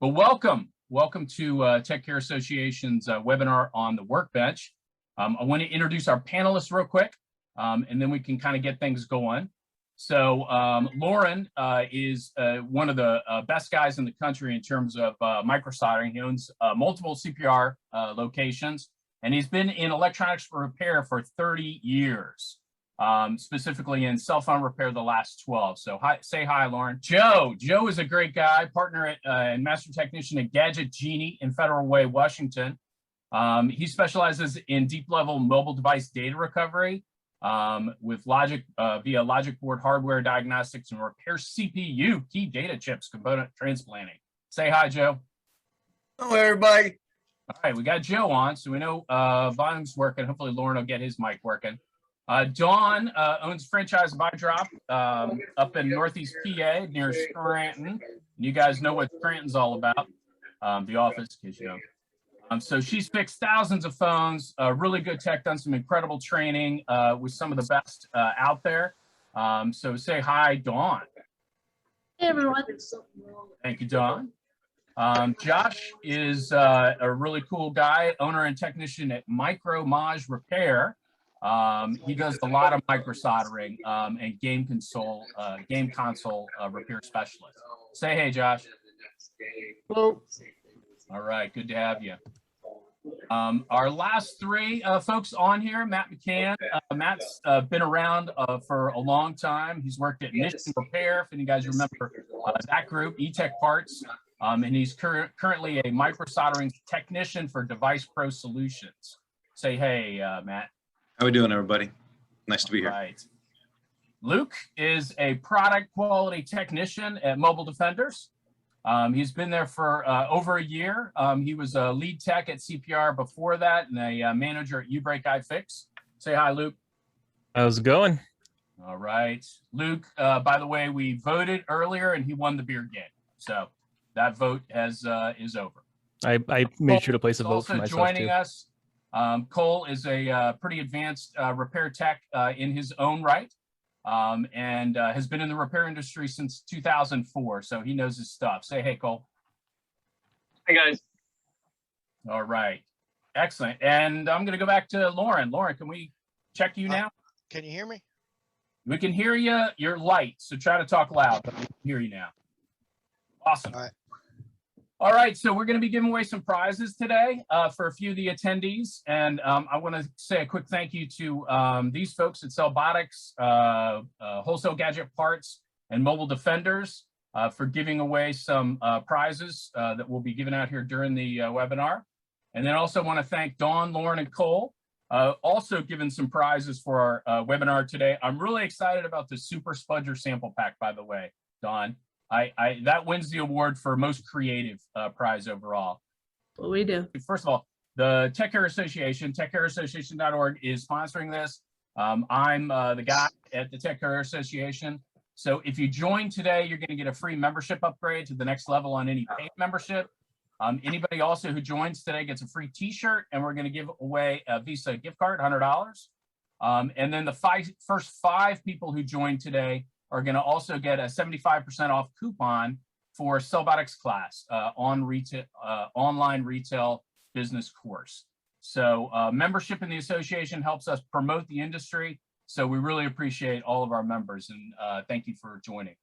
But welcome to Tech Care Association's webinar on the Workbench. I want to introduce our panelists real quick, and then we can kind of get things going. So Loren is one of the best guys in the country in terms of micro-soldering. He owns multiple CPR locations, and he's been in electronics repair for 30 years, specifically in cell phone repair the last 12. So say hi, Loren. Joe is a great guy, partner at, and master technician at Gadget Genie in Federal Way, Washington. He specializes in deep-level mobile device data recovery with logic via logic board hardware diagnostics and repair CPU key data chips component transplanting. Say hi, Joe. Hello, everybody. All right, we got Joe on, so we know volume's working. Hopefully Loren will get his mic working. Dawn owns franchise Buy Drop up in Northeast PA near Scranton. You guys know what Scranton's all about, the office, in case you know. So she's fixed thousands of phones, really good tech, done some incredible training with some of the best out there. So say hi, Dawn. Hey, everyone. Thank you, Dawn. Josh is a really cool guy, owner and technician at MicroMage.repair. He does a lot of micro-soldering and game console repair specialist. Say hey, Josh. Hello. All right, good to have you. Our last three folks on here, Matt McCann. Matt's been around for a long time. He's worked at Mission Repair, if any guys remember that group, eTech Parts, and he's currently a micro-soldering technician for Device Pro Solutions. Say hey, Matt. How we doing, everybody? Nice to be here. Right. Luke is a product quality technician at Mobile Defenders. He's been there for over a year. He was a lead tech at CPR before that and a manager at U-Break iFix. Say hi, Luke. How's it going? All right. Luke, by the way, we voted earlier and he won the beer game. So that vote is over. I made sure to place a vote for myself, also joining us, Cole is a pretty advanced repair tech in his own right. And has been in the repair industry since 2004, so he knows his stuff. Say hey, Cole. Hey, guys. All right, excellent. And I'm going to go back to Loren. Loren, can we check you now? Can you hear me? We can hear you. You're light, so try to talk loud, but we can hear you now. Awesome. All right. All right, so we're going to be giving away some prizes today for a few of the attendees. And I want to say a quick thank you to these folks at Cellbotics, Wholesale Gadget Parts, and Mobile Defenders for giving away some prizes that will be given out here during the webinar. And then also want to thank Dawn, Loren, and Cole, also giving some prizes for our webinar today. I'm really excited about the Super Spudger sample pack, by the way, Dawn. That wins the award for most creative prize overall. What we do. First of all, the Tech Care Association, techcareassociation.org is sponsoring this. I'm the guy at the Tech Care Association. So if you join today, you're going to get a free membership upgrade to the next level on any paid membership. Anybody also who joins today gets a free t-shirt, and we're going to give away a Visa gift card, $100. And then the first five people who join today are going to also get a 75% off coupon for Cellbotics class on online retail business course. So membership in the association helps us promote the industry. So we really appreciate all of our members, and thank you for joining.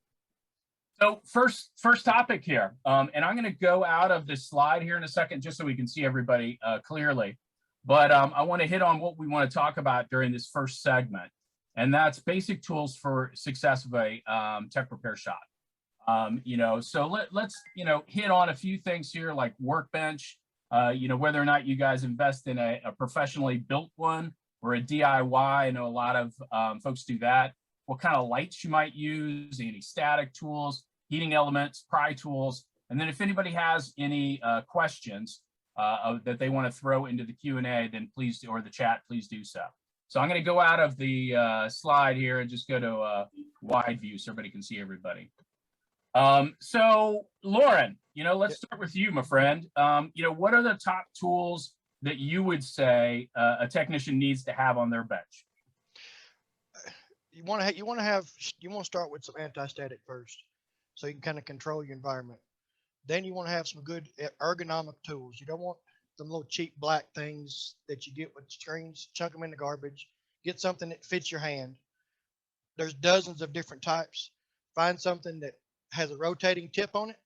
So first topic here, and I'm going to go out of this slide here in a second just so we can see everybody clearly. But I want to hit on what we want to talk about during this first segment. And that's basic tools for success of a tech repair shop. So let's, hit on a few things here like Workbench, whether or not you guys invest in a professionally built one or a DIY. I know a lot of folks do that. What kind of lights you might use, any static tools, heating elements, pry tools. And then if anybody has any questions that they want to throw into the Q&A, then please, or the chat, please do so. So I'm going to go out of the slide here and just go to wide view so everybody can see everybody. So Loren, let's start with you, my friend. What are the top tools that you would say a technician needs to have on their bench? You want to start with some anti-static first, so you can kind of control your environment. then you want to have some good ergonomic tools. You don't want some little cheap black things that you get with strings, chuck them in the garbage. Get something that fits your hand. There's dozens of different types. Find something that has a rotating tip on it.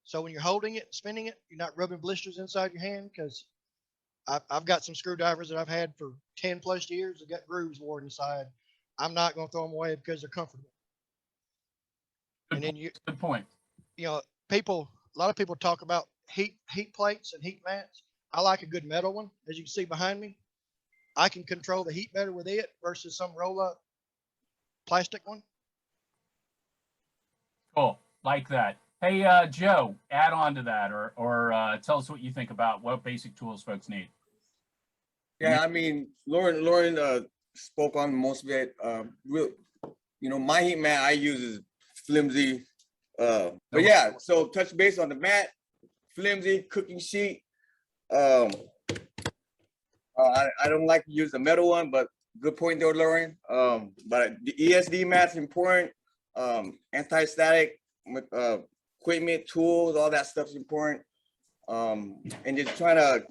So when you're holding it, spinning it, you're not rubbing blisters inside your hand, because I've got some screwdrivers that I've had for 10 plus years that got grooves worn inside. I'm not going to throw them away because they're comfortable. Good, And then good point. You know, a lot of people talk about heat plates and heat mats. I like a good metal one. As you can see behind me, I can control the heat better with it versus some roll up plastic one. Cool, like that. Hey, Joe, add on to that, or tell us what you think about what basic tools folks need. Yeah, I mean, Loren spoke on most of it. My heat mat I use is flimsy. But yeah, so touch base on the mat, flimsy cooking sheet. I don't like to use the metal one, but good point there, Loren. But the ESD mat's important. Anti-static equipment, tools, all that stuff's important. And just trying to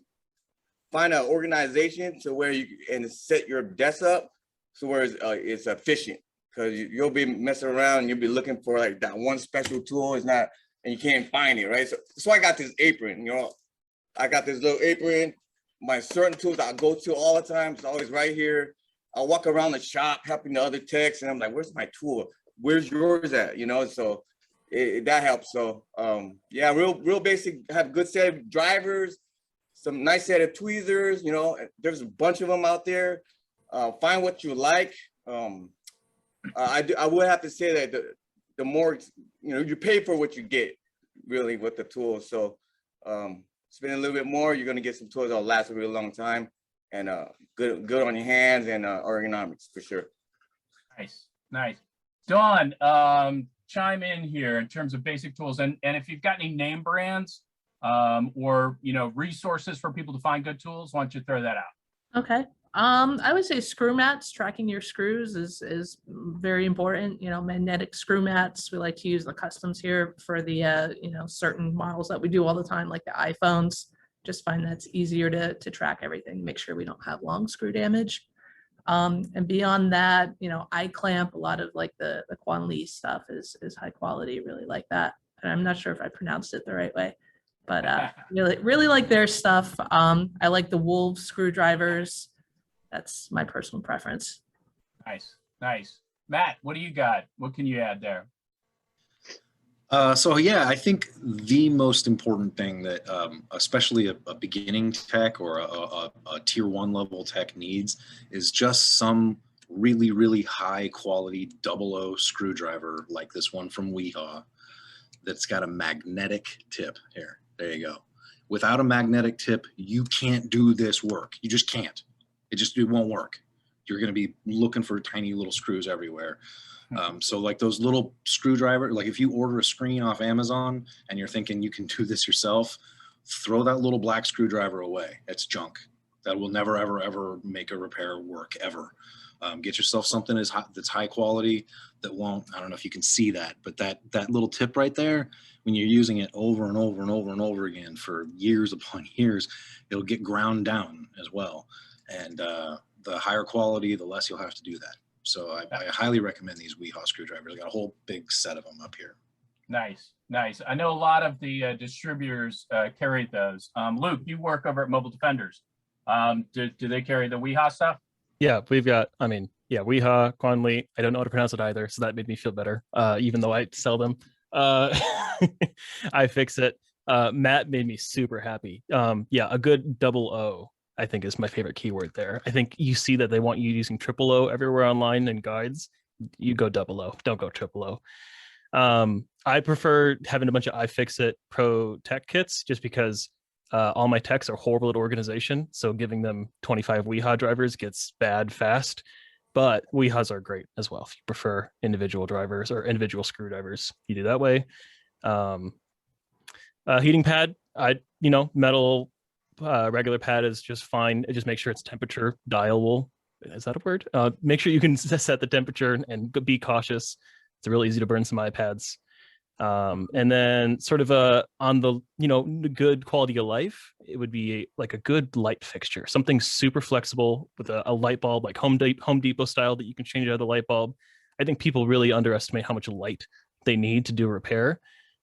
find an organization to where you and set your desk up so where it's efficient, because you'll be messing around and you'll be looking for like that one special tool is not, and you can't find it, right? So I got this apron, I got this little apron. My certain tools I go to all the time, it's always right here. I walk around the shop helping the other techs, and I'm like, where's my tool? Where's yours at? So that helps. So yeah, real basic, have good set of drivers, some nice set of tweezers, there's a bunch of them out there. Find what you like. I would have to say that the more, you pay for what you get really with the tools. So spend a little bit more, you're going to get some tools that'll last a really long time, and good on your hands and ergonomics for sure. Nice. Dawn, chime in here in terms of basic tools, and if you've got any name brands or resources for people to find good tools, why don't you throw that out? Okay. I would say screw mats. Tracking your screws is very important. Magnetic screw mats. We like to use the customs here for the certain models that we do all the time, like the iPhones. Just find that's easier to track everything. Make sure we don't have long screw damage. And beyond that, eye clamp. A lot of like the Nunley stuff is high quality. Really like that. And I'm not sure if I pronounced it the right way, but really like their stuff. I like the Wolf screwdrivers. That's my personal preference. Nice. Matt, what do you got? What can you add there? So yeah, I think the most important thing that especially a beginning tech or a tier 1 level tech needs is just some really high quality 00 screwdriver like this one from Weehaw that's got a magnetic tip here. There you go. Without a magnetic tip, you can't do this work. You just can't. It won't work. You're going to be looking for tiny little screws everywhere. So like those little screwdriver, like if you order a screen off Amazon and you're thinking you can do this yourself, throw that little black screwdriver away. It's junk. That will never, ever make a repair work ever. Get yourself something that's high quality that won't, I don't know if you can see that, but that little tip right there, when you're using it over and over again for years upon years, it'll get ground down as well. And the higher quality, the less you'll have to do that. So I highly recommend these Weehaw screwdrivers. I got a whole big set of them up here. Nice. I know a lot of the distributors carry those. Luke, you work over at Mobile Defenders. Do they carry the Weehaw stuff? Yeah, we've got, Weehaw, Nunley. I don't know how to pronounce it either, so that made me feel better, even though I sell them. I fix it. Matt made me super happy. A good 00. I think is my favorite keyword there. I think you see that they want you using 000 everywhere online in guides. You go 00, don't go 000. I prefer having a bunch of iFixit Pro tech kits just because all my techs are horrible at organization. So giving them 25 Weehaw drivers gets bad fast, but Weehaws are great as well. If you prefer individual drivers or individual screwdrivers, you do that way. Heating pad, metal, regular pad is just fine. Just make sure it's temperature dialable. Is that a word? Make sure you can set the temperature and be cautious. It's real easy to burn some iPads. And then sort of on the, good quality of life, it would be like a good light fixture, something super flexible with a light bulb, like Home Depot style, that you can change out of the light bulb. I think people really underestimate how much light they need to do a repair.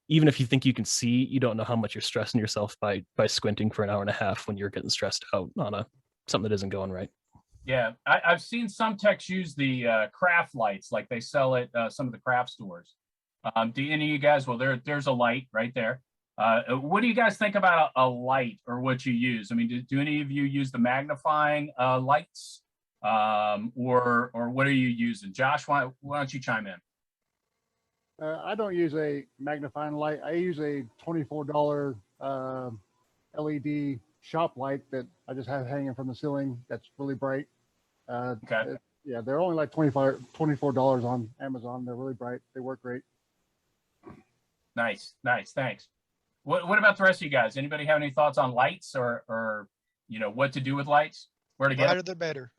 Even if you think you can see, you don't know how much you're stressing yourself by squinting for an hour and a half when you're getting stressed out on something that isn't going right. Yeah, I've seen some techs use the craft lights, like they sell at some of the craft stores. Do any of you guys? Well, there's a light right there. What do you guys think about a light, or what you use? I mean, do any of you use the magnifying lights, or what are you using? Josh, why don't you chime in? I don't use a magnifying light. I use a $24 LED shop light that I just have hanging from the ceiling. That's really bright. Okay. Yeah, they're only like $24 on Amazon. They're really bright. They work great. Nice, thanks. What about the rest of you guys? Anybody have any thoughts on lights, or what to do with lights? Where to get Brighter them? the better.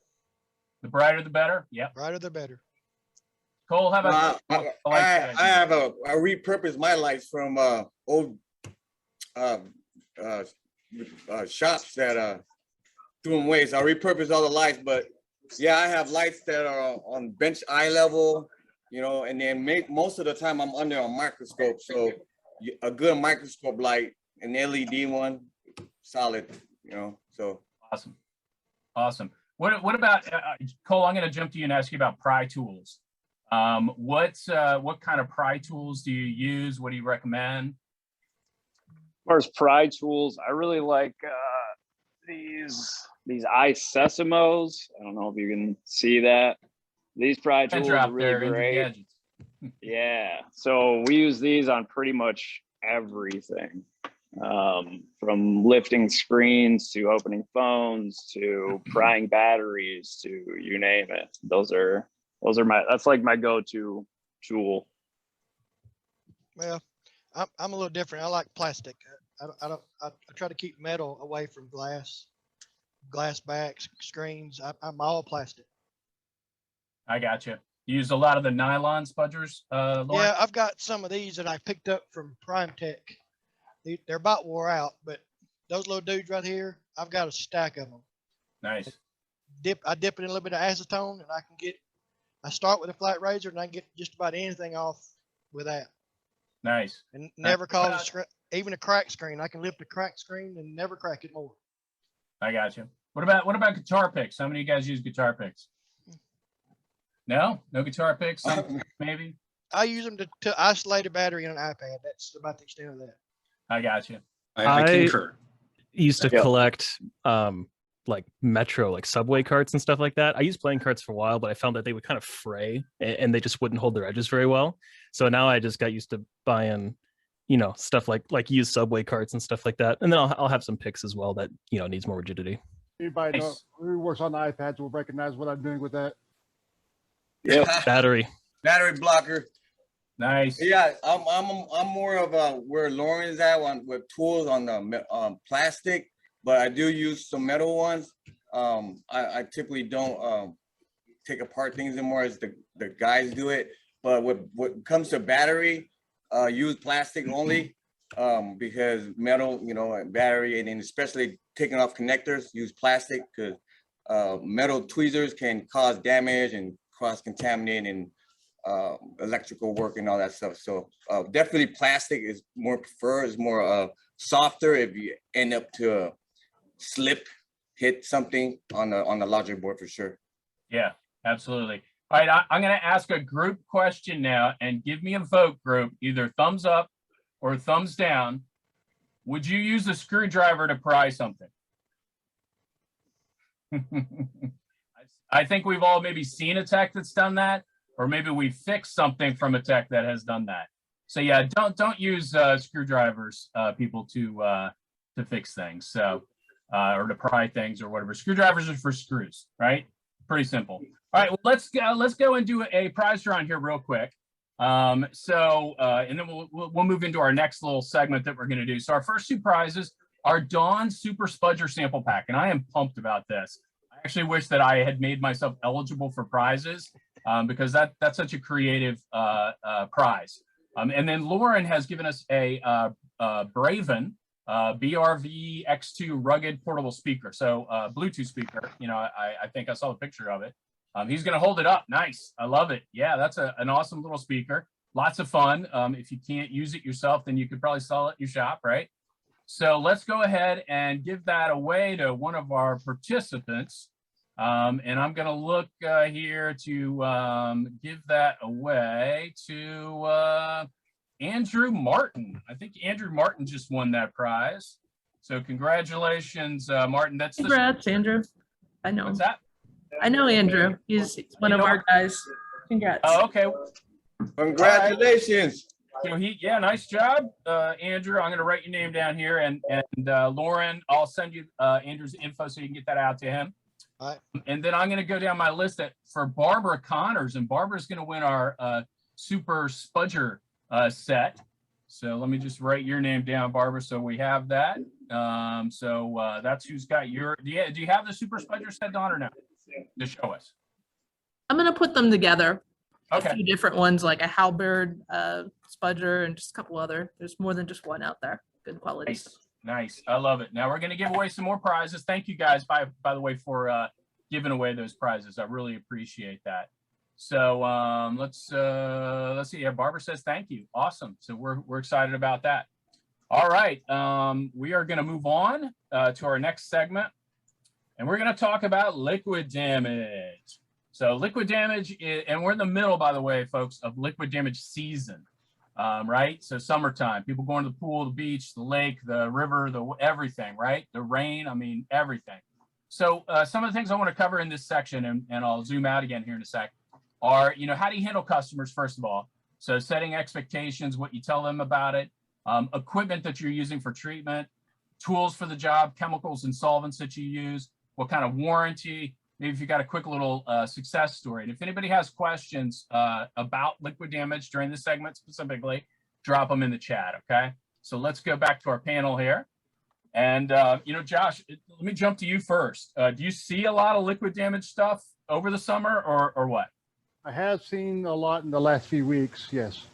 The brighter the better. Yep. Brighter the better. Cole, how about I have I repurposed my lights from old shops that threw them away. So I repurposed all the lights, but yeah, I have lights that are on bench eye level, and then most of the time I'm under a microscope. So a good microscope light, an LED one, solid, so. Awesome. What about Cole? I'm going to jump to you and ask you about pry tools. What kind of pry tools do you use? What do you recommend? As far as pry tools, I really like these iSesimos. I don't know if you can see that. These pry tools are really great. Yeah, so we use these on pretty much everything, from lifting screens to opening phones to prying batteries to you name it. That's like my go-to tool. Well, I'm a little different. I like plastic. I try to keep metal away from glass backs, screens. I'm all plastic. I got you. You use a lot of the nylon spudgers, Loren? Yeah, I've got some of these that I picked up from Prime Tech. They're about wore out, but those little dudes right here, I've got a stack of them. Nice. I dip it in a little bit of acetone, and I start with a flat razor, and I can get just about anything off with that. Nice. And never cause even a crack screen. I can lift a crack screen and never crack it more. I got you. What about guitar picks? How many of you guys use guitar picks? No guitar picks, maybe. I use them to isolate a battery in an iPad. That's about the extent of that. I got you. I concur. Used to collect like Metro, like subway carts and stuff like that. I used playing carts for a while, but I found that they would kind of fray and they just wouldn't hold their edges very well. So now I just got used to buying, stuff like used subway carts and stuff like that. And then I'll have some picks as well that, needs more rigidity. Anybody who works on the iPads will recognize what I'm doing with that. Yeah, battery blocker. Nice. Yeah, I'm more of where Loren's at with tools on the plastic, but I do use some metal ones. I typically don't take apart things anymore as the guys do it. But what comes to battery, use plastic only, because metal, battery, and then especially taking off connectors, use plastic, because metal tweezers can cause damage and cross-contaminate and electrical work and all that stuff. So definitely plastic is more preferred, is more softer if you end up to hit something on the logic board for sure. Yeah, absolutely. All right, I'm going to ask a group question now, and give me a vote, group, either thumbs up or thumbs down. Would you use a screwdriver to pry something? I think we've all maybe seen a tech that's done that, or maybe we fixed something from a tech that has done that. So yeah, don't use screwdrivers, people, to fix things, so or to pry things or whatever. Screwdrivers are for screws, right? Pretty simple. All right, well, let's go and do a prize draw here real quick. And then we'll move into our next little segment that we're going to do. So our first two prizes are Dawn Super Spudger Sample Pack, and I am pumped about this. I actually wish that I had made myself eligible for prizes, because that's such a creative prize. And then Loren has given us a Braven BRV X2 rugged portable speaker. So Bluetooth speaker, you know, I think I saw a picture of it. He's going to hold it up. Nice. I love it. Yeah, that's an awesome little speaker. Lots of fun. If you can't use it yourself, then you could probably sell it at your shop, right? So let's go ahead and give that away to one of our participants. And I'm going to look here to give that away to Andrew Martin. I think Andrew Martin just won that prize. So congratulations, Martin. That's Congrats, Andrew. I know. What's that? I know Andrew. He's one of our guys. Congrats. Oh, okay. Congratulations. So yeah, nice job, Andrew. I'm going to write your name down here, and Loren, I'll send you Andrew's info so you can get that out to him. All right. And then I'm going to go down my list for Barbara Connors, and Barbara's going to win our Super Spudger set. So let me just write your name down, Barbara, so we have that. So that's who's got your. Do you have the Super Spudger set on or no? To show us. I'm going to put them together. Okay. A few different ones, like a halberd, spudger, and just a couple other. There's more than just one out there. Good quality. Nice. I love it. Now we're going to give away some more prizes. Thank you guys, by the way, for giving away those prizes. I really appreciate that. So let's see. Yeah, Barbara says thank you. Awesome. So we're excited about that. All right. We are going to move on to our next segment, and we're going to talk about liquid damage. So liquid damage, and we're in the middle, by the way, folks, of liquid damage season, right? So summertime, people going to the pool, the beach, the lake, the river, everything, right? The rain, I mean, everything. So some of the things I want to cover in this section, and I'll zoom out again here in a sec, are, you know, how do you handle customers, first of all? So setting expectations, what you tell them about it, equipment that you're using for treatment, tools for the job, chemicals and solvents that you use, what kind of warranty, maybe if you got a quick little success story. And if anybody has questions about liquid damage during this segment specifically, drop them in the chat, okay? So let's go back to our panel here. And, you know, Josh, let me jump to you first. Do you see a lot of liquid damage stuff over the summer or what? I have seen a lot in the last few weeks, yes.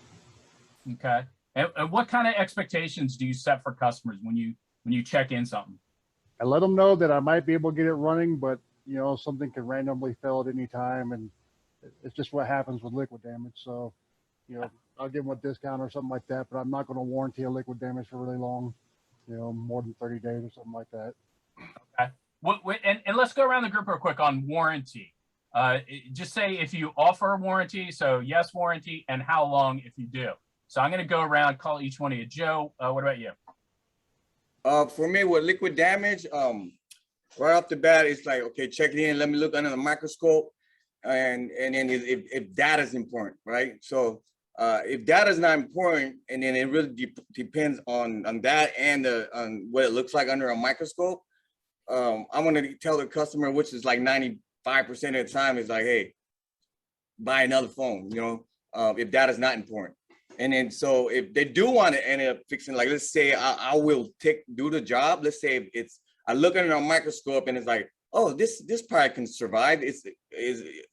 Okay. And what kind of expectations do you set for customers when you check in something? I let them know that I might be able to get it running, but you know, something can randomly fail at any time, and it's just what happens with liquid damage. So, you know, I'll give them a discount or something like that, but I'm not going to warranty a liquid damage for really long, you know, more than 30 days or something like that. Okay. And let's go around the group real quick on warranty. Just say if you offer a warranty, so yes, warranty, and how long if you do. So I'm going to go around, call each one of you. Joe, what about you? For me, with liquid damage, right off the bat, it's like, okay, check it in, let me look under the microscope, and then if data is important, right? So if data is not important, and then it really depends on that and on what it looks like under a microscope, I'm gonna tell the customer, which is like 95% of the time, is like, hey, buy another phone, you know, if data is not important. And then so if they do want to end up fixing, like, let's say I will do the job. Let's say I look under a microscope and it's like, oh, this product can survive. Is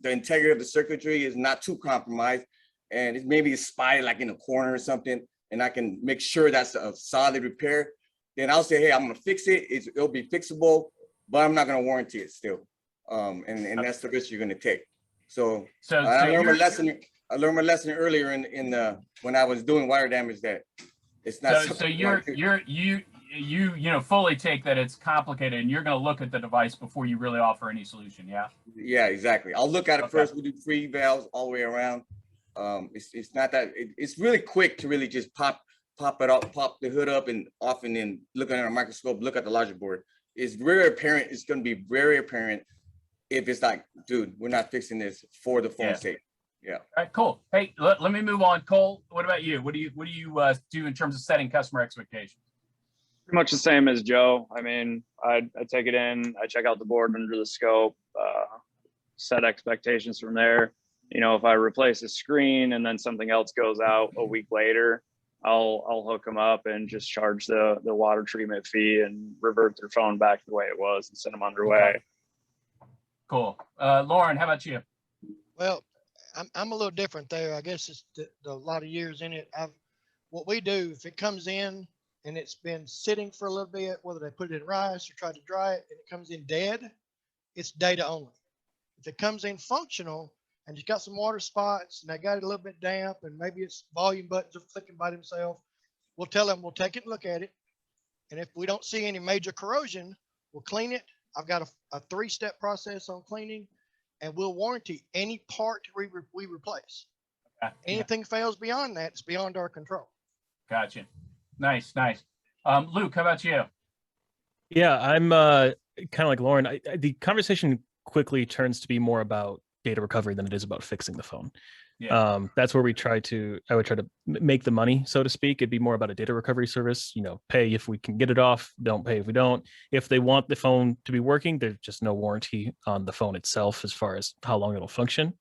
the integrity of the circuitry is not too compromised, and maybe it's spotted like in a corner or something, and I can make sure that's a solid repair. Then I'll say, hey, I'm gonna fix it. It'll be fixable, but I'm not gonna warranty it still. And that's the risk you're gonna take. So I learned my lesson. I learned my lesson earlier in when I was doing wire damage, that it's not. So you know, fully take that it's complicated, and you're going to look at the device before you really offer any solution. Yeah. Yeah, exactly. I'll look at it first. We do 3 valves all the way around. It's not that it's really quick to really just pop it up, pop the hood up and off, and then look at a microscope, look at the logic board. It's very apparent. It's going to be very apparent if it's like, dude, we're not fixing this for the phone's sake. Yeah. All right, cool. Hey, let me move on. Cole, what about you? What do you do in terms of setting customer expectations? Pretty much the same as Joe. I mean, I take it in, I check out the board under the scope, set expectations from there. You know, if I replace a screen and then something else goes out a week later, I'll hook them up and just charge the water treatment fee and revert their phone back to the way it was and send them on their way. Cool. Loren, how about you? Well, I'm a little different there. I guess it's the lot of years in it. What we do, if it comes in and it's been sitting for a little bit, whether they put it in rice or try to dry it, and it comes in dead, it's data only. If it comes in functional and it's got some water spots and they got it a little bit damp and maybe its volume buttons are flicking by themselves, we'll tell them, we'll take it and look at it. And if we don't see any major corrosion, we'll clean it. I've got a 3-step process on cleaning, and we'll warranty any part we replace. Okay. Anything fails beyond that, it's beyond our control. Gotcha. Nice. Luke, how about you? Yeah, I'm kind of like Loren. The conversation quickly turns to be more about data recovery than it is about fixing the phone. Yeah. That's where I would try to make the money, so to speak. It'd be more about a data recovery service, pay if we can get it off, don't pay if we don't. If they want the phone to be working, there's just no warranty on the phone itself as far as how long it'll function.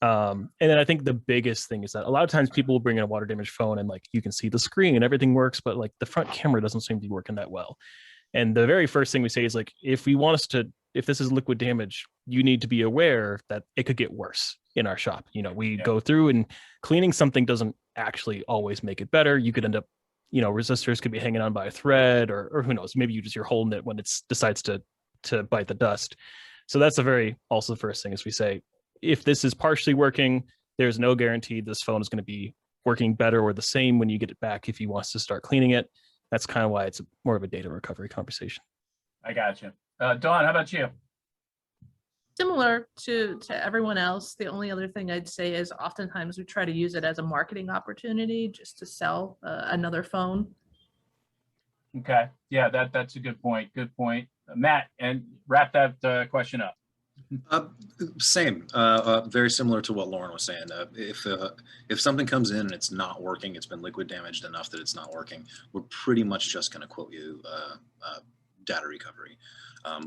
And then I think the biggest thing is that a lot of times people will bring in a water damaged phone and like you can see the screen and everything works, but like the front camera doesn't seem to be working that well. And the very first thing we say is like, if this is liquid damage, you need to be aware that it could get worse in our shop. We go through, and cleaning something doesn't actually always make it better. You could end up, resistors could be hanging on by a thread, or who knows, maybe you're holding it when it decides to bite the dust. So that's also the first thing is we say, if this is partially working, there's no guarantee this phone is going to be working better or the same when you get it back if you want to start cleaning it. That's kind of why it's more of a data recovery conversation. I got you. Dawn, how about you? Similar to everyone else. The only other thing I'd say is oftentimes we try to use it as a marketing opportunity just to sell another phone. Okay. Yeah, that's a good point. Good point. Matt, and wrap that question up. Same, very similar to what Loren was saying. If something comes in and it's not working, it's been liquid damaged enough that it's not working, we're pretty much just going to quote you data recovery.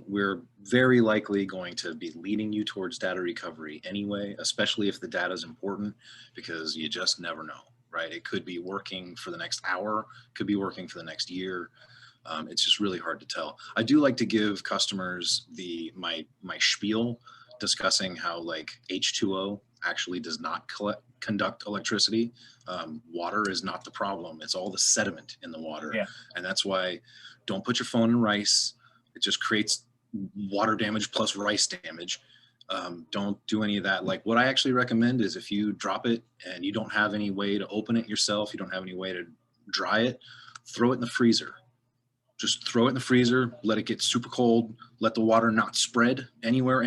We're very likely going to be leading you towards data recovery anyway, especially if the data is important, because you just never know, right? It could be working for the next hour, could be working for the next year. It's just really hard to tell. I do like to give customers my spiel discussing how like H2O actually does not conduct electricity. Water is not the problem. It's all the sediment in the water. Yeah. And that's why don't put your phone in rice. It just creates water damage plus rice damage. Don't do any of that. Like what I actually recommend is if you drop it and you don't have any way to open it yourself, you don't have any way to dry it, throw it in the freezer. Just throw it in the freezer, let it get super cold, let the water not spread anywhere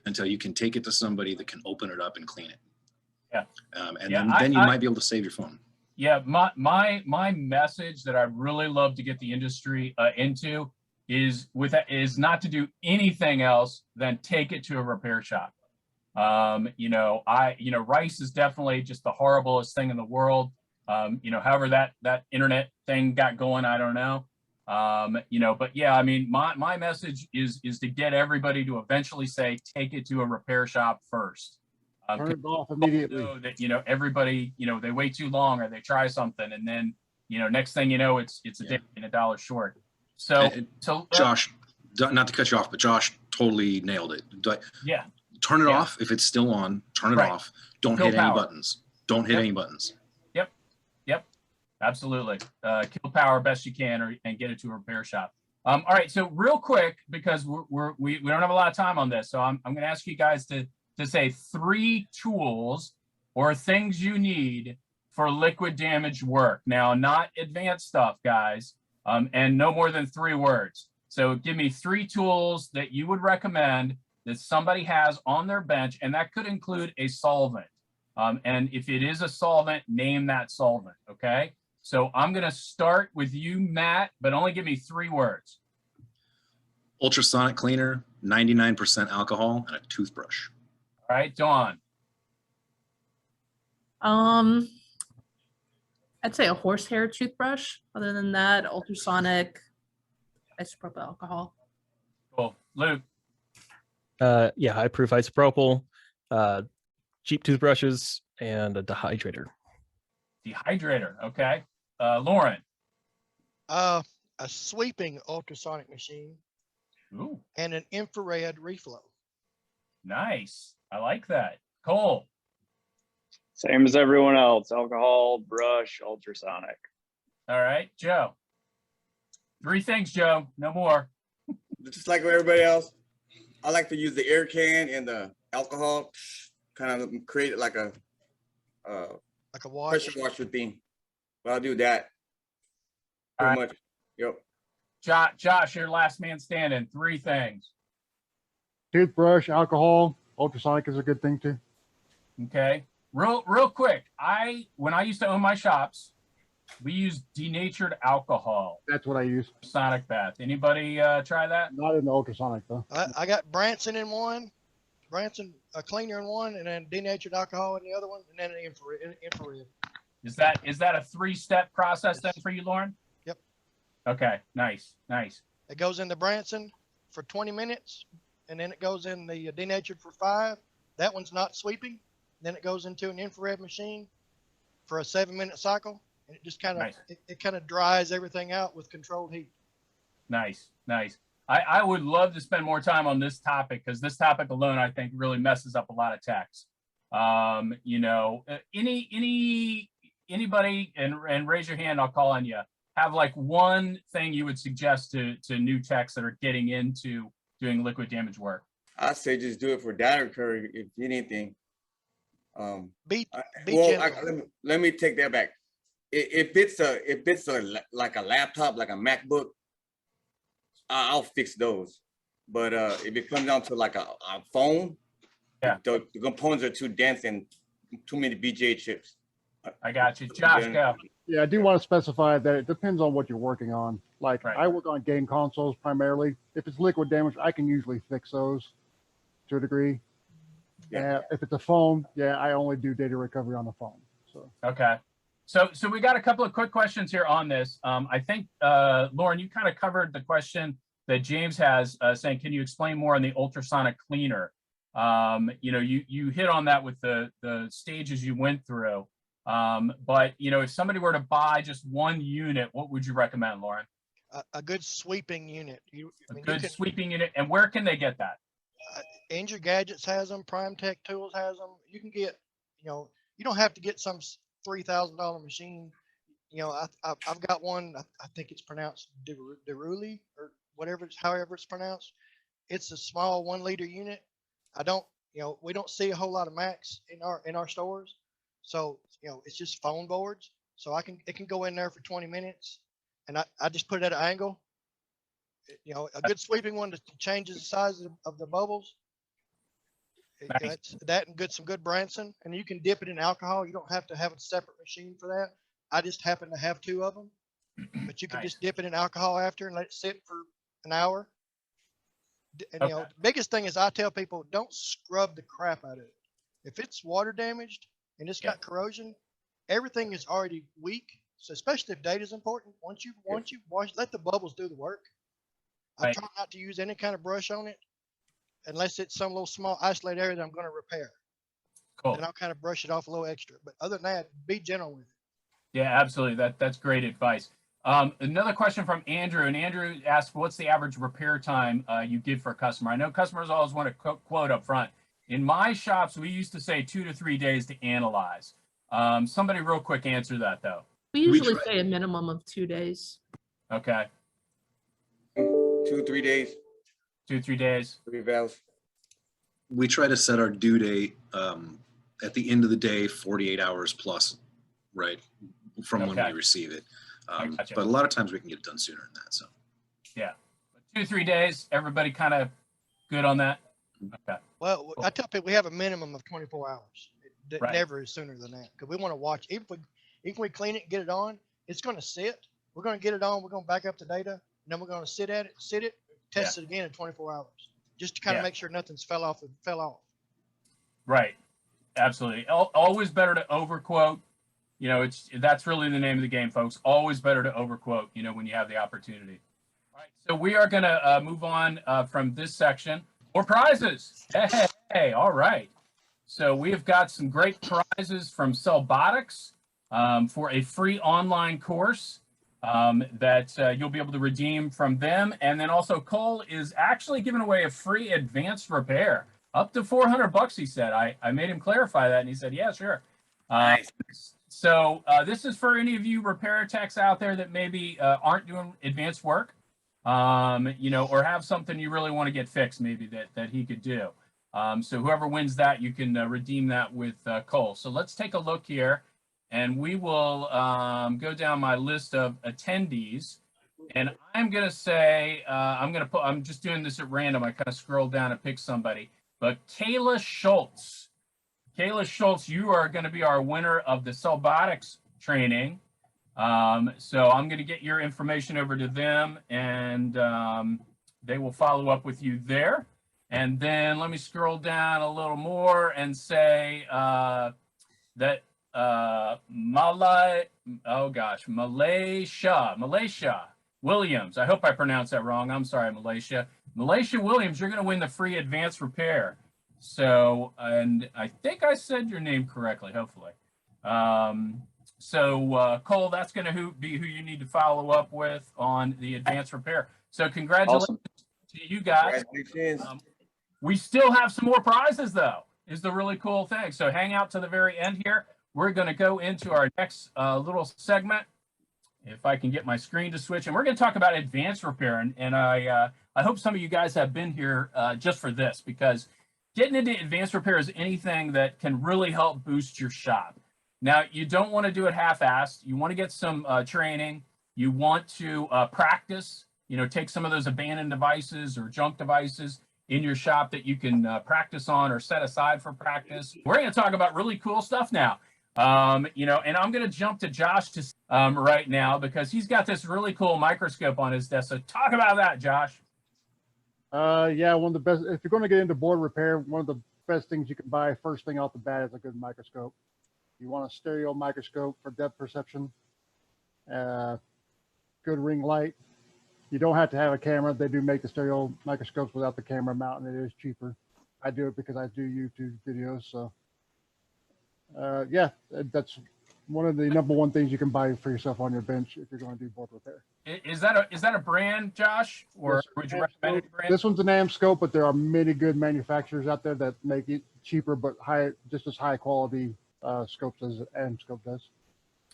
until you can take it to somebody that can open it up and clean it. Yeah. Then you might be able to save your phone. Yeah, my message that I really love to get the industry into is not to do anything else than take it to a repair shop. Rice is definitely just the horriblest thing in the world. However that internet thing got going, I don't know. But yeah, I mean, my message is to get everybody to eventually say, take it to a repair shop first. Turn it off immediately. That, everybody, they wait too long or they try something and then, next thing you know, it's a day and $1 short. So Josh, not to cut you off, but Josh totally nailed it. Yeah. Turn it off. If it's still on, turn it off. Don't hit any buttons. Don't hit any buttons. Yep. Absolutely. Kill power best you can and get it to a repair shop. All right. So real quick, because we don't have a lot of time on this. So I'm going to ask you guys to say 3 tools or things you need for liquid damage work. Now, not advanced stuff, guys, and no more than 3 words. So give me 3 tools that you would recommend that somebody has on their bench, and that could include a solvent. And if it is a solvent, name that solvent, okay? So I'm going to start with you, Matt, but only give me 3 words. Ultrasonic cleaner, 99% alcohol, and a toothbrush. All right, Dawn. I'd say a horsehair toothbrush. Other than that, ultrasonic, isopropyl alcohol. Cool. Luke. Yeah, high-proof isopropyl, cheap toothbrushes, and a dehydrator. Dehydrator, okay. Loren. A sweeping ultrasonic machine. Ooh. And an infrared reflow. Nice. I like that. Cole. Same as everyone else, alcohol, brush, ultrasonic. All right, Joe. 3 things, Joe, no more. Just like everybody else, I like to use the air can and the alcohol, kind of create it like a wash. pressure washer thing. But I'll do that. All Pretty right. much. Yep. Josh, you're last man standing. 3 things. Toothbrush, alcohol, ultrasonic is a good thing too. Okay. Real quick. When I used to own my shops, we used denatured alcohol. That's what I use. Sonic bath. Anybody try that? Not in the ultrasonic though. I got Branson in one, Branson a cleaner in one, and then denatured alcohol in the other one, and then an infrared. Is that a 3-step process then for you, Loren? Yep. Okay. Nice. It goes in the Branson for 20 minutes, and then it goes in the denatured for 5. That one's not sweeping. Then it goes into an infrared machine for a 7-minute cycle, and it just kind of Nice. it kind of dries everything out with controlled heat. Nice. I would love to spend more time on this topic because this topic alone, I think, really messes up a lot of techs. Anybody, and raise your hand, I'll call on you, have like one thing you would suggest to new techs that are getting into doing liquid damage work? I say just do it for data recovery if anything. Let me take that back. If it's like a laptop, like a MacBook, I'll fix those. But if it comes down to like a phone, yeah, the components are too dense and too many BGA chips. I got you. Josh, go. Yeah, I do want to specify that it depends on what you're working on. Like Right. I work on game consoles primarily. If it's liquid damage, I can usually fix those to a degree. Yeah. If it's a phone, yeah, I only do data recovery on the phone. So Okay. So we got a couple of quick questions here on this. I think, Loren, you kind of covered the question that James has saying, can you explain more on the ultrasonic cleaner? You hit on that with the stages you went through. But if somebody were to buy just one unit, what would you recommend, Loren? A good sweeping unit. Sweeping unit. And where can they get that? Injure Gadgets has them. Prime Tech Tools has them. You can get, you don't have to get some $3,000 machine. I've got one. I think it's pronounced Deruli or whatever, however it's pronounced. It's a small 1 liter unit. We don't see a whole lot of Macs in our stores. So, it's just foam boards. So it can go in there for 20 minutes, and I just put it at an angle. A good sweeping one that changes the size of the bubbles. Nice. That and some good Branson, and you can dip it in alcohol. You don't have to have a separate machine for that. I just happen to have 2 of them, but you can Nice. just dip it in alcohol after and let it sit for an hour. And Okay. the biggest thing is I tell people, don't scrub the crap out of it. If it's water damaged and it's got corrosion, everything is already weak. So especially if data is important, once you wash, let the bubbles do the work. I Right. try not to use any kind of brush on it unless it's some little small isolated area that I'm going to repair. Cool. Then I'll kind of brush it off a little extra. But other than that, be gentle with it. Yeah, absolutely. That's great advice. Another question from Andrew, and Andrew asked, what's the average repair time you give for a customer? I know customers always want to quote up front. In my shops, we used to say 2 to 3 days to analyze. Somebody real quick answer that though. We usually say a minimum of 2 days. Okay. 2-3 days. 2-3 days. 3 valves. We try to set our due date at the end of the day, 48 hours plus, right, from when Okay. we receive it. Gotcha. But a lot of times we can get it done sooner than that. So Yeah. 2-3 days. Everybody kind of good on that? Okay. Well, I tell people we have a minimum of 24 hours. It Right. never is sooner than that because we want to watch. Even if we clean it and get it on, it's going to sit. We're going to get it on. We're going to back up the data, and then we're going to sit it, test it again in 24 hours, just to kind of make sure nothing's fell off. Right. Absolutely. Always better to overquote. That's really the name of the game, folks. Always better to overquote, when you have the opportunity. All right. So we are going to move on from this section. More prizes. Hey. All right. So we have got some great prizes from Cellbotics for a free online course that you'll be able to redeem from them. And then also Cole is actually giving away a free advanced repair. Up to $400, he said. I made him clarify that, and he said, yeah, sure. Nice. So this is for any of you repair techs out there that maybe aren't doing advanced work, you know, or have something you really want to get fixed, maybe that he could do. So whoever wins that, you can redeem that with Cole. So let's take a look here, and we will go down my list of attendees. And I'm gonna say I'm just doing this at random. I kind of scroll down and pick somebody. But Kayla Schultz, you are going to be our winner of the Cellbotics training. So I'm going to get your information over to them, and they will follow up with you there. And then let me scroll down a little more and say that Malaysia Williams. I hope I pronounced that wrong. I'm sorry, Malaysia Williams, you're going to win the free advanced repair. So, and I think I said your name correctly, hopefully. Cole, that's going to be who you need to follow up with on the advanced repair. So congratulations to you guys. We still have some more prizes, though, is the really cool thing. So hang out to the very end here. We're going to go into our next little segment, if I can get my screen to switch. And we're going to talk about advanced repair. And I hope some of you guys have been here just for this, because getting into advanced repair is anything that can really help boost your shop. Now, you don't want to do it half-assed. You want to get some training. You want to practice, you know, take some of those abandoned devices or junk devices in your shop that you can practice on or set aside for practice. We're going to talk about really cool stuff now. You know, and I'm going to jump to Josh right now, because he's got this really cool microscope on his desk. So talk about that, Josh. Yeah, one of the best, if you're going to get into board repair, one of the best things you can buy first thing off the bat is a good microscope. You want a stereo microscope for depth perception, good ring light. You don't have to have a camera. They do make the stereo microscopes without the camera mount, and it is cheaper. I do it because I do YouTube videos. So yeah, that's one of the #1 things you can buy for yourself on your bench if you're going to do board repair. Is that a brand, Josh, or would you recommend a brand? This one's an AM scope, but there are many good manufacturers out there that make it cheaper but just as high quality scopes as AM scope does.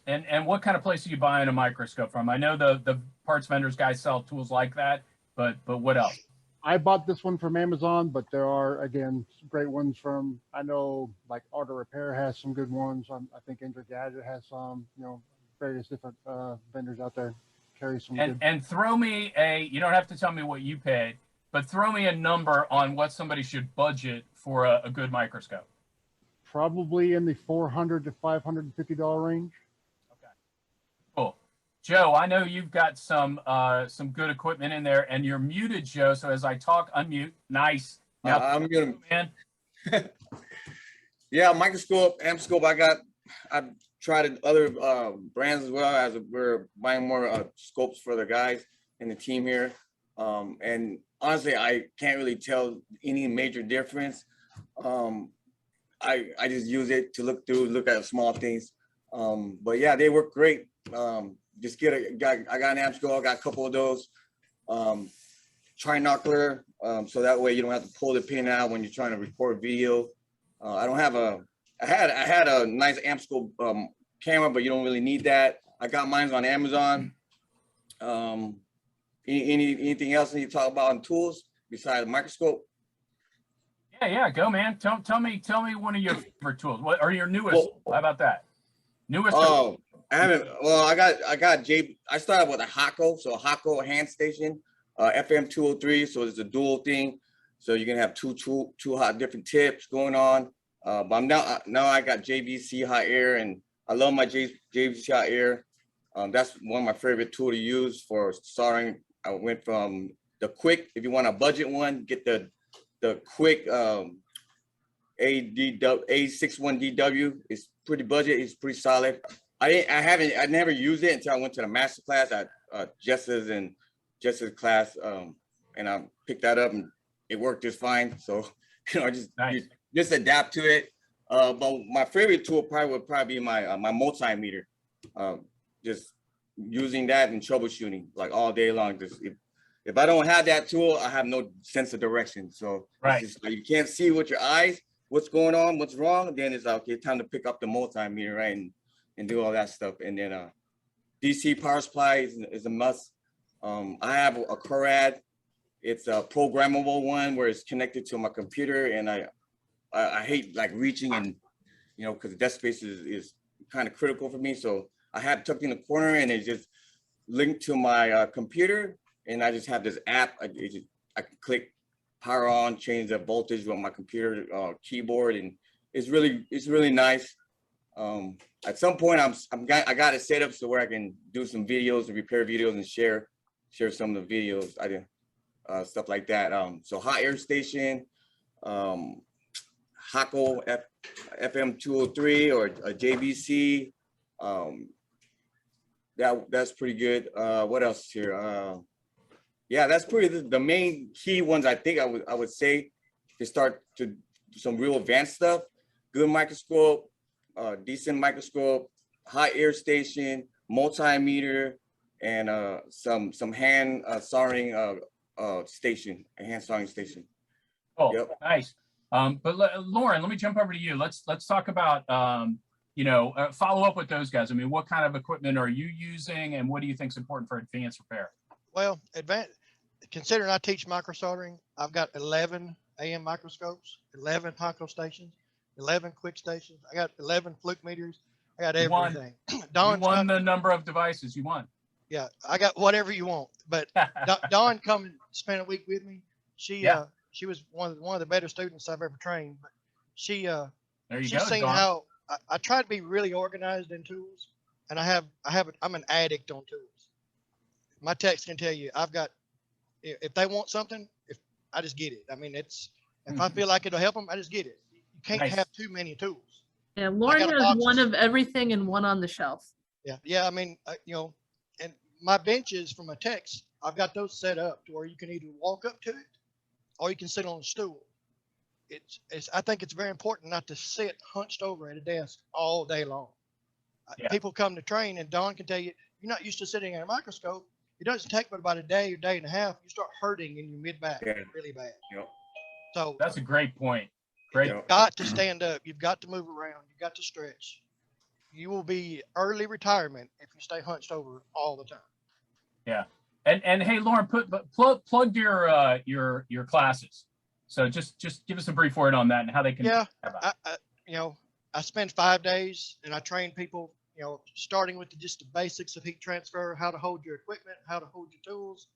And what kind of place are you buying a microscope from? I know the parts vendors guys sell tools like that, but what else? I bought this one from Amazon, but there are, again, great ones from, I know, like Auto Repair has some good ones. I think Wholesale Gadget has some, you know, various different vendors out there carry some good. And throw me you don't have to tell me what you paid, but throw me a number on what somebody should budget for a good microscope. Probably in the $400 to $550 range. Okay, cool. Joe, I know you've got some good equipment in there, and you're muted, Joe. So as I talk, unmute. Nice. Now, I'm muted, man. Yeah, microscope, amp scope. I've tried other brands as well, as we're buying more scopes for the guys in the team here. And honestly, I can't really tell any major difference. I just use it to look at small things. But yeah, they work great. Just I got an amp scope, I got a couple of those. Trinocular, so that way you don't have to pull the pin out when you're trying to record video. I had a nice amp scope camera, but you don't really need that. I got mine on Amazon. Anything else you talk about on tools besides the microscope? Yeah, go, man. Tell me one of your favorite tools. What are your newest? How about that? Newest. Oh, I haven't. Well, I started with a Hako, so a Hako hand station, FM 203. So it's a dual thing. So you can have two hot different tips going on. But I'm now I got JVC hot air, and I love my JVC hot air. That's one of my favorite tool to use for soldering. I went from the quick. If you want a budget one, get the quick A61DW. It's pretty budget. It's pretty solid. I never used it until I went to the master class at Jess's class, and I picked that up and it worked just fine. So just adapt to it. But my favorite tool would be my multimeter. Just using that and troubleshooting like all day long. if I don't have that tool, I have no sense of direction. So Right. it's just like you can't see with your eyes what's going on, what's wrong. Then it's like, okay, time to pick up the multimeter, right, and do all that stuff. And then DC power supply is a must. I have a Corad. It's a programmable one where it's connected to my computer, and I hate like reaching and, you know, because the desk space is kind of critical for me. So I have it tucked in the corner, and it's just linked to my computer, and I just have this app. I can click power on, change the voltage with my computer keyboard, and it's really nice. At some point, I got it set up so where I can do some videos and repair videos and share some of the videos I did, stuff like that. So hot air station, Hako FM 203 or a JBC. That's pretty good. What else here? Yeah, that's pretty the main key ones. I think I would say to start to some real advanced stuff. Good microscope, decent microscope, hot air station, multimeter, and some hand soldering station, a hand soldering station. Oh, Yep. nice. But Loren, let me jump over to you. Let's talk about follow up with those guys. I mean, what kind of equipment are you using, and what do you think is important for advanced repair? Well, considering I teach micro-soldering, I've got 11 AM microscopes, 11 Hako stations, 11 quick stations. I got 11 fluke meters. I got everything. You won the number of devices. You won. Yeah, I got whatever you want. But Dawn come and spend a week with me. She was one of the better students I've ever trained. But she's seen Dawn. how I try to be really organized in tools, and I'm an addict on tools. My techs can tell you, if they want something, I just get it. I mean, if I feel like it'll help them, I just get it. You can't have too many tools. Yeah, Loren has one of everything and one on the shelf. Yeah. I mean, and my benches for my techs, I've got those set up to where you can either walk up to it or you can sit on a stool. I think it's very important not to sit hunched over at a desk all day long. People come to train, and Dawn can tell you, you're not used to sitting at a microscope. It doesn't take but about a day or day and a half. You start hurting in your mid back really bad. Yep. So that's a great point. Great. You've got to stand up. You've got to move around. You've got to stretch. You will be early retirement if you stay hunched over all the time. Yeah. And hey, Loren, plug your classes. So just give us a brief word on that and how they can. Yeah. I spend 5 days and I train people, starting with just the basics of heat transfer, how to hold your equipment, how to hold your tools,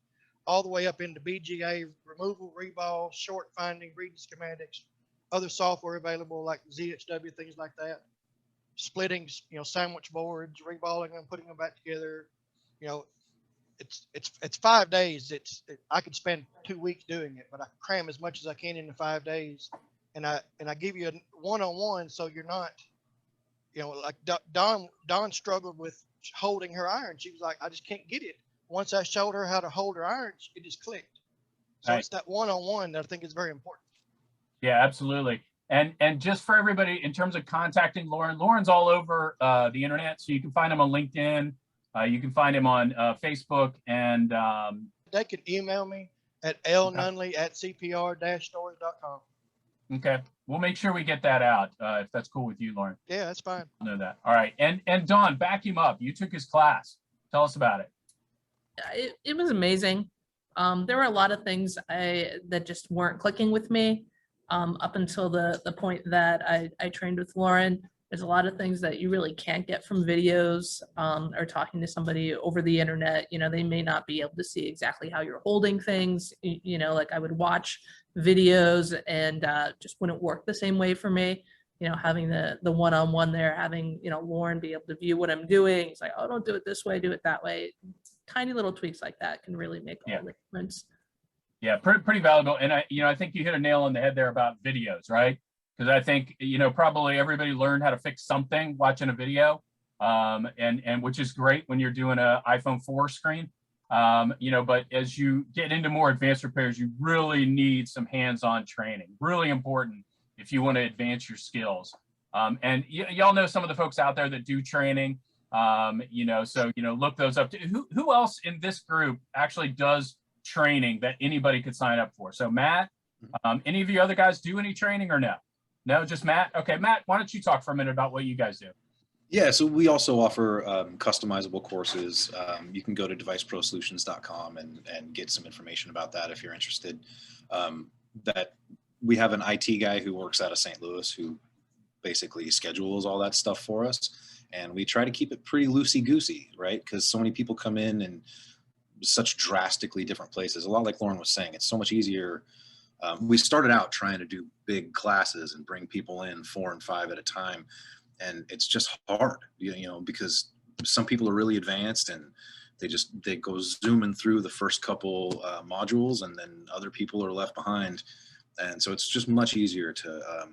all the way up into BGA, removal, reball, short finding, reading schematics, other software available like ZHW, things like that. Splitting, sandwich boards, reballing them, putting them back together. It's 5 days. I could spend 2 weeks doing it, but I cram as much as I can into 5 days, and I give you a one-on-one, so you're not, like Dawn struggled with holding her iron. She was like, I just can't get it. Once I showed her how to hold her iron, it just clicked. So It's that one-on-one that I think is very important. Yeah, absolutely. And just for everybody, in terms of contacting Loren, Loren's all over the internet, so you can find him on LinkedIn. You can find him on Facebook, and they can email me at lnunley@cpr-stores.com. Okay, we'll make sure we get that out if that's cool with you, Loren. Yeah, that's fine. I know that. All right, and Dawn, back him up. You took his class. Tell us about it. It was amazing. There were a lot of things that just weren't clicking with me up until the point that I trained with Loren. There's a lot of things that you really can't get from videos or talking to somebody over the internet. They may not be able to see exactly how you're holding things. Like I would watch videos and just wouldn't work the same way for me. Having the one-on-one there, having, Loren be able to view what I'm doing. It's like, oh, don't do it this way, do it that way. Tiny little tweaks like that can really make all the difference. Yeah, pretty valuable. And I think you hit a nail on the head there about videos, right? Because I think, probably everybody learned how to fix something watching a video, and which is great when you're doing an iPhone 4 screen. But as you get into more advanced repairs, you really need some hands-on training. Really important if you want to advance your skills. And y'all know some of the folks out there that do training. So look those up. Who else in this group actually does training that anybody could sign up for. So Matt, any of you other guys do any training or no? No, just Matt? Okay, Matt, why don't you talk for a minute about what you guys do? Yeah, so we also offer customizable courses. You can go to deviceprosolutions.com and get some information about that if you're interested. That we have an IT guy who works out of St. Louis who basically schedules all that stuff for us. And we try to keep it pretty loosey-goosey, right? Because so many people come in such drastically different places. A lot like Loren was saying, it's so much easier. We started out trying to do big classes and bring people in 4 and 5 at a time. And it's just hard, you know, because some people are really advanced and they go zooming through the first couple modules, and then other people are left behind. And so it's just much easier to,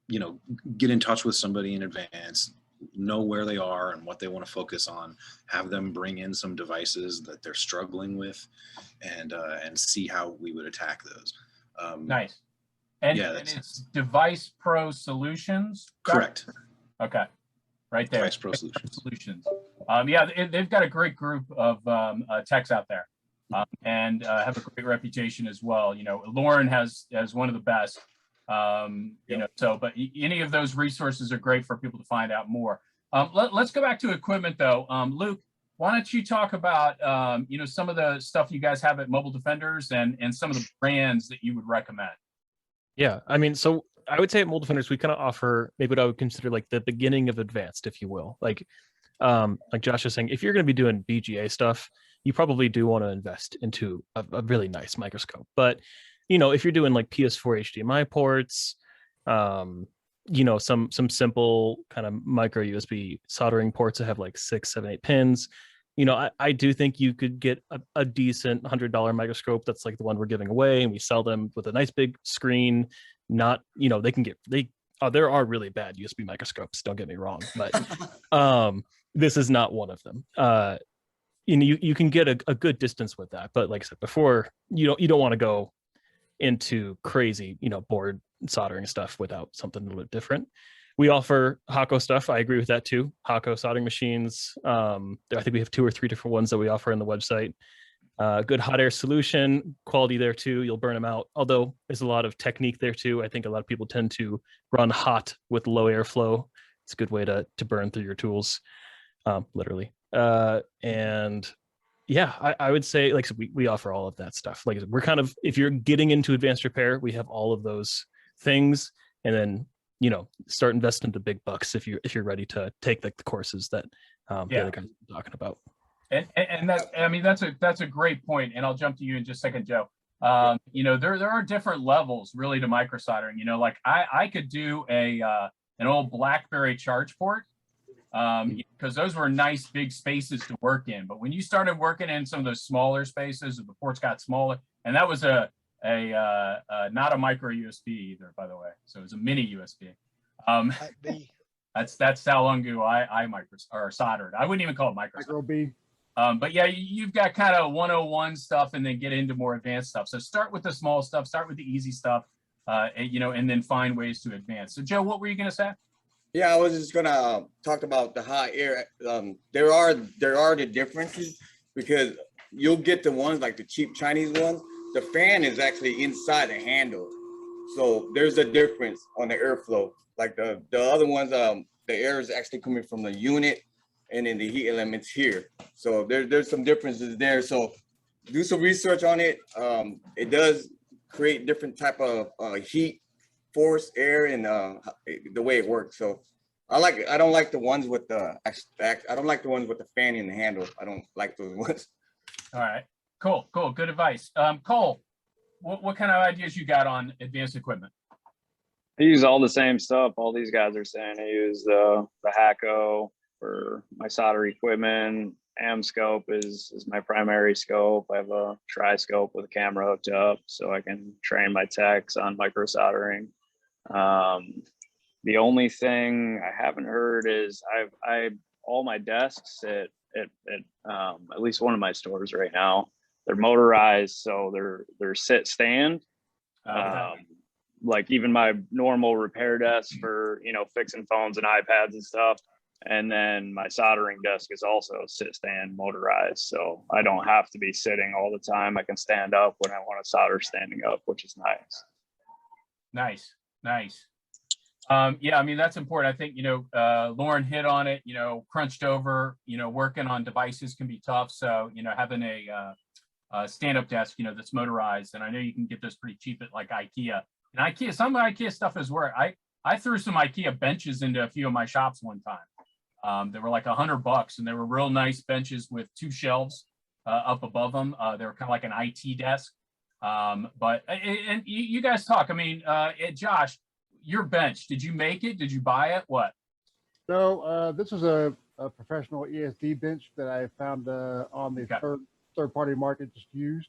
you know, get in touch with somebody in advance, know where they are and what they want to focus on, have them bring in some devices that they're struggling with, and see how we would attack those. Nice. And, yeah, and it's Device Pro Solutions. Correct. Okay. Right there. Device Pro Solutions. Yeah, they've got a great group of techs out there, and have a great reputation as well. You know, Loren has one of the best. You know, so but any of those resources are great for people to find out more. Let's go back to equipment though. Luke, why don't you talk about you know, some of the stuff you guys have at Mobile Defenders and some of the brands that you would recommend? Yeah, I mean, so I would say at Mobile Defenders, we kind of offer maybe what I would consider like the beginning of advanced, if you will. Like Josh is saying, if you're going to be doing BGA stuff, you probably do want to invest into a really nice microscope. But, you know, if you're doing like PS4 HDMI ports, you know, some simple kind of micro USB soldering ports that have like 6, 7, 8 pins, you know, I do think you could get a decent $100 microscope that's like the one we're giving away, and we sell them with a nice big screen. Not, you know, there are really bad USB microscopes, don't get me wrong, but this is not one of them. You know, you can get a good distance with that, but like I said before, you don't want to go into crazy, you know, board soldering stuff without something a little bit different. We offer Hako stuff. I agree with that too. Hako soldering machines. I think we have 2 or 3 different ones that we offer on the website. Good hot air solution, quality there too. You'll burn them out. Although there's a lot of technique there too. I think a lot of people tend to run hot with low airflow. It's a good way to burn through your tools, literally. And yeah, I would say, like, so we offer all of that stuff. Like, we're kind of, if you're getting into advanced repair, we have all of those things. And then, you know, start investing the big bucks if you're ready to take like the courses that the other guys are talking about. And that, I mean, that's a great point. And I'll jump to you in just a second, Joe. You know, there are different levels really to micro soldering. You know, like I could do an old BlackBerry charge port, because those were nice big spaces to work in. But when you started working in some of those smaller spaces, the ports got smaller, and that was not a micro USB either, by the way. So it was a mini USB. That's how long ago I soldered. I wouldn't even call it micro B. But yeah, you've got kind of 101 stuff and then get into more advanced stuff. So start with the small stuff, start with the easy stuff, you know, and then find ways to advance. So Joe, what were you going to say? Yeah, I was just gonna talk about the hot air. There are the differences, because you'll get the ones like the cheap Chinese ones. The fan is actually inside the handle, so there's a difference on the airflow. Like the other ones, the air is actually coming from the unit, and then the heat elements here. So there's some differences there. So do some research on it. It does create different type of heat, force, air, and the way it works. So I don't like the ones with the I don't like the ones with the fan in the handle. I don't like those ones. All right, cool, good advice. Cole, what kind of ideas you got on advanced equipment? I use all the same stuff all these guys are saying. I use the Hako for my solder equipment. Amscope is my primary scope. I have a tri-scope with a camera hooked up so I can train my techs on micro soldering. The only thing I haven't heard is all my desks at least one of my stores right now, they're motorized, so they're sit stand. Like even my normal repair desk for, you know, fixing phones and iPads and stuff, And then my soldering desk is also sit stand motorized. So I don't have to be sitting all the time. I can stand up when I want to solder standing up, which is nice. Nice, nice. Yeah, I mean, that's important. I think, Loren hit on it, crunched over, working on devices can be tough. So, having a stand-up desk, that's motorized, and I know you can get those pretty cheap at like IKEA. And IKEA, some of IKEA stuff is where I threw some IKEA benches into a few of my shops one time. They were like $100, and they were real nice benches with 2 shelves up above them. They were kind of like an IT desk. But you guys talk. I mean, Josh, your bench, did you make it? Did you buy it? What? So this is a professional ESD bench that I found on the third party market, just used.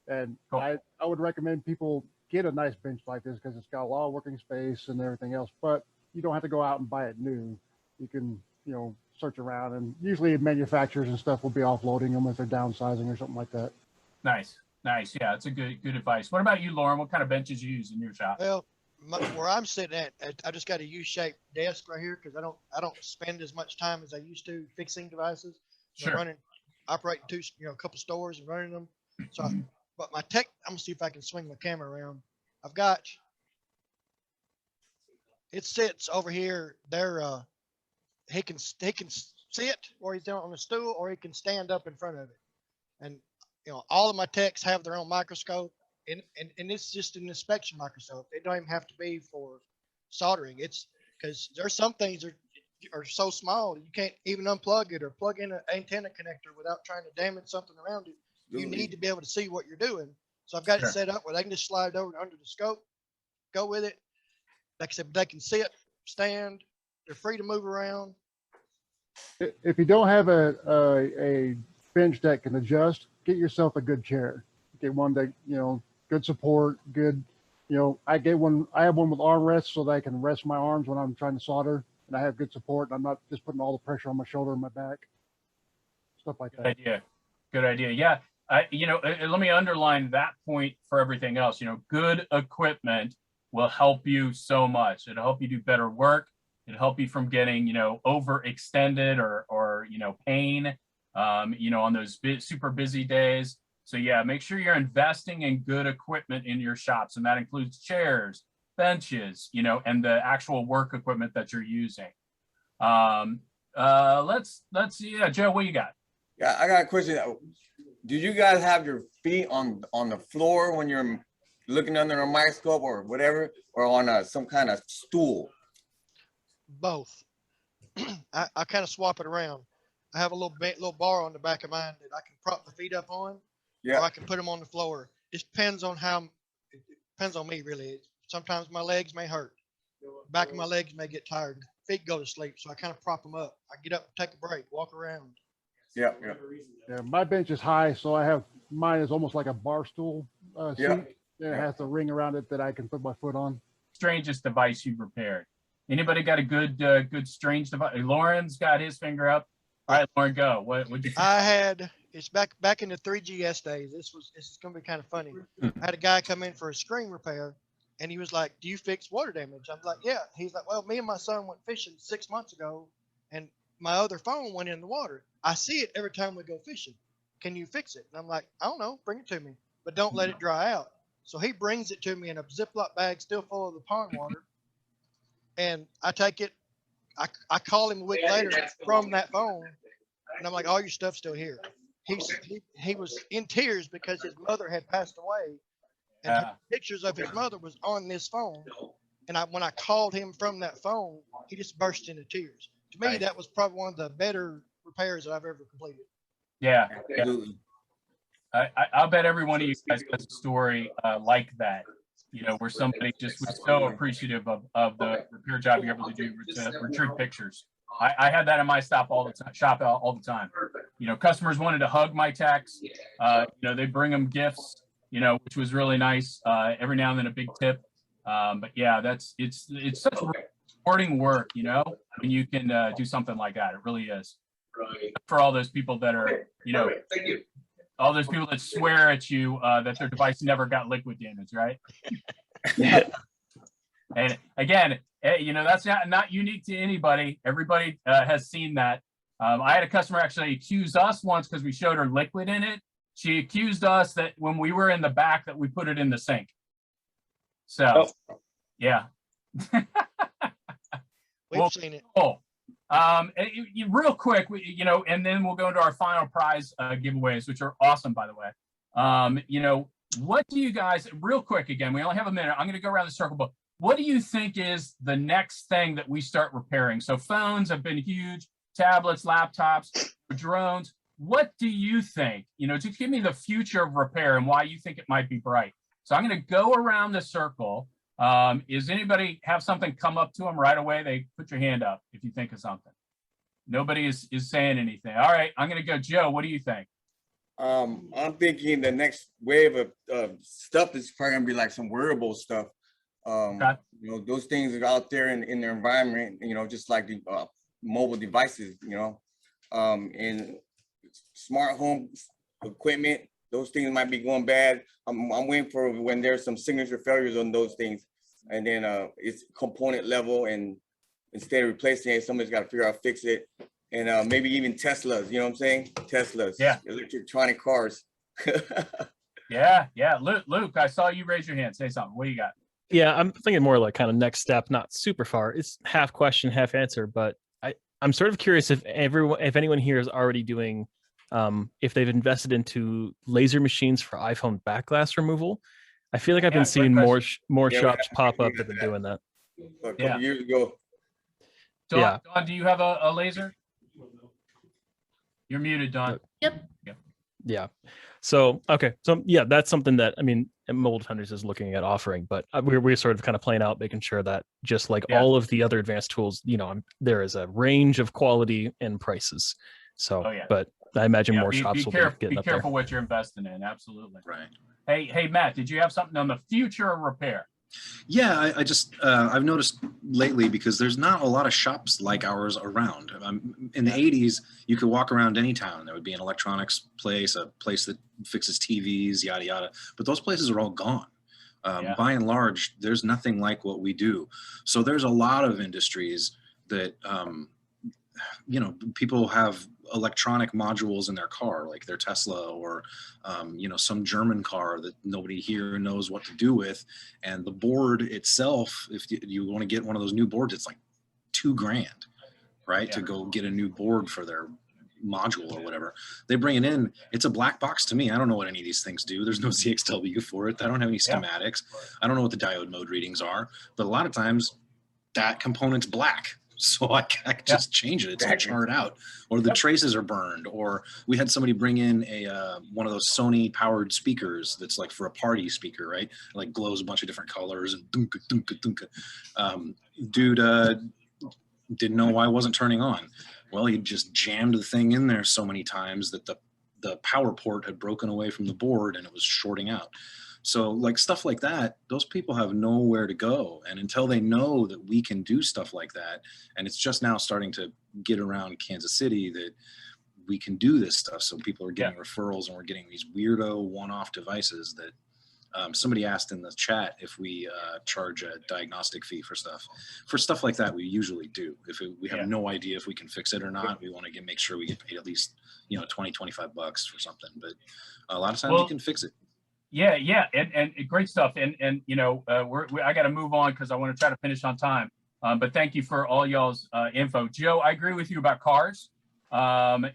And Cool. I would recommend people get a nice bench like this because it's got a lot of working space and everything else, but you don't have to go out and buy it new. You can, search around, and usually manufacturers and stuff will be offloading them if they're downsizing or something like that. Nice. Yeah, it's a good advice. What about you, Loren? What kind of benches you use in your shop? Well, where I'm sitting at, I just got a U-shaped desk right here because I don't spend as much time as I used to fixing devices. Sure. Operating a couple stores and running them. So, but my tech, I'm gonna see if I can swing my camera around. I've got, it sits over here. He can sit or he's down on a stool, or he can stand up in front of it. And all of my techs have their own microscope, and it's just an inspection microscope. It don't even have to be for soldering. It's because there's some things are so small you can't even unplug it or plug in an antenna connector without trying to damage something around it. You need to be able to see what you're doing. So I've got it set up where they can just slide over under the scope, go with it. Like I said, they can sit, stand, they're free to move around. If you don't have a bench that can adjust, get yourself a good chair. Get one that, good support, good, I have one with armrests so that I can rest my arms when I'm trying to solder, and I have good support, and I'm not just putting all the pressure on my shoulder and my back, stuff like that. Good idea. Yeah. Let me underline that point for everything else. Good equipment will help you so much. It'll help you do better work. It'll help you from getting, overextended or pain, on those super busy days. So yeah, make sure you're investing in good equipment in your shops. And that includes chairs, benches, and the actual work equipment that you're using. Let's see. Joe, what you got? Yeah, I got a question. Do you guys have your feet on the floor when you're looking under a microscope or whatever, or on some kind of stool? Both. I kind of swap it around. I have a little bar on the back of mine that I can prop the feet up on, or I can put them on the floor. It depends on it depends on me really. Sometimes my legs may hurt. Back of my legs may get tired. Feet go to sleep, so I kind of prop them up. I get up, take a break, walk around. Yeah. My bench is high, so mine is almost like a bar stool seat. It has a ring around it that I can put my foot on. Strangest device you've repaired? Anybody got a good strange device? Loren's got his finger up. All right, Loren, go. What would you think? It's back in the 3GS days. This is gonna be kind of funny. I had a guy come in for a screen repair, and he was like, "Do you fix water damage?" I'm like, "Yeah." He's like, "Well, me and my son went fishing 6 months ago, and my other phone went in the water. I see it every time we go fishing. Can you fix it?" And I'm like, "I don't know. Bring it to me, but don't let it dry out." So he brings it to me in a Ziploc bag, still full of the pond water, and I take it. I call him a week later from that phone, and I'm like, "All your stuff's still here." He was in tears because his mother had passed away, and pictures of his mother was on this phone. And when I called him from that phone, he just burst into tears. To me, that was probably one of the better repairs that I've ever completed. Yeah. Absolutely. I'll bet every one of you guys has a story like that, where somebody just was so appreciative of the repair job you're able to do to retrieve pictures. I had that in my shop all the time. Customers wanted to hug my techs. They bring them gifts, which was really nice. Every now and then a big tip. But yeah, it's such rewarding work, when you can do something like that. It really is. For all those people that are, all those people that swear at you that their device never got liquid damage, right? And again, Hey, you know, that's not unique to anybody. Everybody has seen that. I had a customer actually accuse us once because we showed her liquid in it. She accused us that when we were in the back that we put it in the sink. So, yeah. We've seen it. Cool. Real quick, you know, and then we'll go into our final prize giveaways, which are awesome, by the way. You know, what do you guys, real quick, again, we only have a minute. I'm going to go around the circle, but what do you think is the next thing that we start repairing? So phones have been huge, tablets, laptops, drones. What do you think, you know, just give me the future of repair and why you think it might be bright. So I'm going to go around the circle. Is anybody have something come up to them right away? They put your hand up if you think of something. Nobody is saying anything. All right, I'm going to go. Joe, what do you think? I'm thinking the next wave of stuff is probably gonna be like some wearable stuff. Okay. You know, those things are out there in their environment, you know, just like the mobile devices, you know, and smart home equipment, those things might be going bad. I'm waiting for when there's some signature failures on those things, and then it's component level, and instead of replacing it, somebody's got to figure out how to fix it. And maybe even Teslas, you know what I'm saying? Teslas, yeah, electronic cars. Yeah. Luke, I saw you raise your hand. Say something. What do you got? Yeah, I'm thinking more like kind of next step, not super far. It's half question, half answer, but I'm sort of curious if anyone here is already doing, if they've invested into laser machines for iPhone back glass removal. I feel like I've been seeing more shops pop up that have been doing that. A couple years ago. Dawn, do you have a laser? You're muted, Dawn. Yep. Yeah. So, okay. So yeah, that's something that, I mean, Mobile Defenders is looking at offering, but we're sort of kind of playing out, making sure that just like all of the other advanced tools, you know, there is a range of quality and prices. So, but I imagine more shops will be getting up there. Be careful what you're investing in. Absolutely. Right. Hey, Matt, did you have something on the future of repair? Yeah, I just I've noticed lately, because there's not a lot of shops like ours around. In the 80s, you could walk around any town. There would be an electronics place, a place that fixes TVs, yada, yada. But those places are all gone. By and large, there's nothing like what we do. So there's a lot of industries that, you know, people have electronic modules in their car, like their Tesla, or you know, some German car that nobody here knows what to do with. And the board itself, if you want to get one of those new boards, it's like $2,000, right? To go get a new board for their module or whatever. They bring it in, it's a black box to me. I don't know what any of these things do. There's no CXW for it. I don't have any schematics. I don't know what the diode mode readings are, but a lot of times that component's black. So I can just change it. It's all charred out, or the traces are burned, or we had somebody bring in a one of those Sony powered speakers that's like for a party speaker, right? Like glows a bunch of different colors and dunka, dunka, dunka. Dude didn't know why it wasn't turning on. Well, he just jammed the thing in there so many times that the power port had broken away from the board and it was shorting out. So like stuff like that, those people have nowhere to go. And until they know that we can do stuff like that, and it's just now starting to get around Kansas City that we can do this stuff. So people are getting referrals, and we're getting these weirdo one-off devices that somebody asked in the chat if we charge a diagnostic fee for stuff. For stuff like that, we usually do. If we have no idea if we can fix it or not, we want to make sure we get paid at least, you know, $20-25 for something. But a lot of times you can fix it. Yeah, and great stuff. And you know, I got to move on because I want to try to finish on time. But thank you for all y'all's info. Joe, I agree with you about cars.